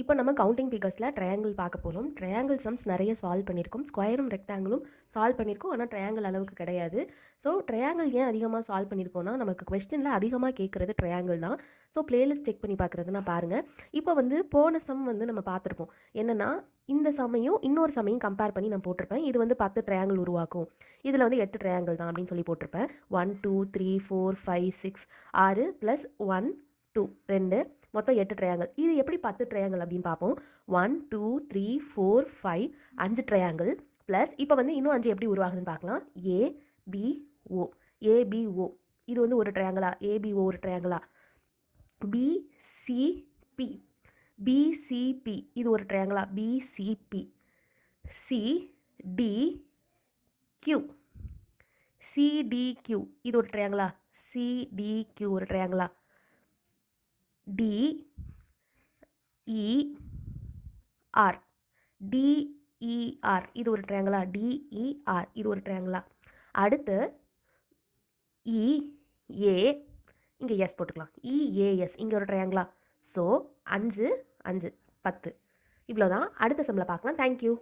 இப்போ நம்ம counting ஃபிகர்ஸில் triangle பார்க்க போகிறோம். ட்ரையாங்கிள் சம்ஸ் நிறைய சால்வ் பண்ணியிருக்கோம். ஸ்கொயரும் ரெக்டாங்கிளும் சால்வ் பண்ணியிருக்கோம். ஆனால் ட்ரையாங்கிள் அளவுக்கு கிடையாது. ஸோ ட்ரையாங்கிள் ஏன் அதிகமாக சால்வ் பண்ணியிருக்கோம்னா நமக்கு கொஸ்டினில் அதிகமாக கேட்குறது ட்ரையாங்கிள் தான். ஸோ பிளேலிஸ்ட் செக் பண்ணி பார்க்குறதுனா பாருங்கள். இப்போ வந்து போன சம் வந்து நம்ம பார்த்துருப்போம். என்னென்னா இந்த சமையும் இன்னொரு சமையும் கம்பேர் பண்ணி நான் போட்டிருப்பேன். இது வந்து 10 ட்ரையாங்கிள் உருவாக்கும். இதில் வந்து 8 ட்ரையாங்கிள் தான் அப்படின்னு சொல்லி போட்டிருப்பேன். 1 2 3 4 5 6 6 + 1 2 2 மொத்தம் 8 ட்ரையாங்கிள். இது எப்படி 10 ட்ரையாங்கிள் அப்படின்னு பார்ப்போம். 1 2 3 4 5 5 ட்ரையாங்கிள் ப்ளஸ் இப்போ வந்து இன்னும் 5 எப்படி உருவாகுதுன்னு பார்க்கலாம். ஏபிஓ ஏபிஓ இது வந்து ஒரு ட்ரையாங்கிளா? ஏபிஓ ஒரு ட்ரையாங்கிளா? பிசிபி பிசிபி இது ஒரு ட்ரையாங்கிளா? பிசிபி சிடிக்யூ சிடிக்யூ இது ஒரு ட்ரையாங்கிளா? சிடிக்யூ ஒரு ட்ரையாங்கிளா? டிஇஆர் டிஇஆர் இது ஒரு ட்ரையாங்கிளா? டிஇஆர் இது ஒரு ட்ரையாங்கிளா? அடுத்து இஏ இங்கே எஸ் போட்டுக்கலாம். இஏஎஸ் இங்கே ஒரு ட்ரையாங்கிளா? ஸோ 5 5 10 இவ்வளோதான். அடுத்த சம்மில் பார்க்கலாம். தேங்க்யூ.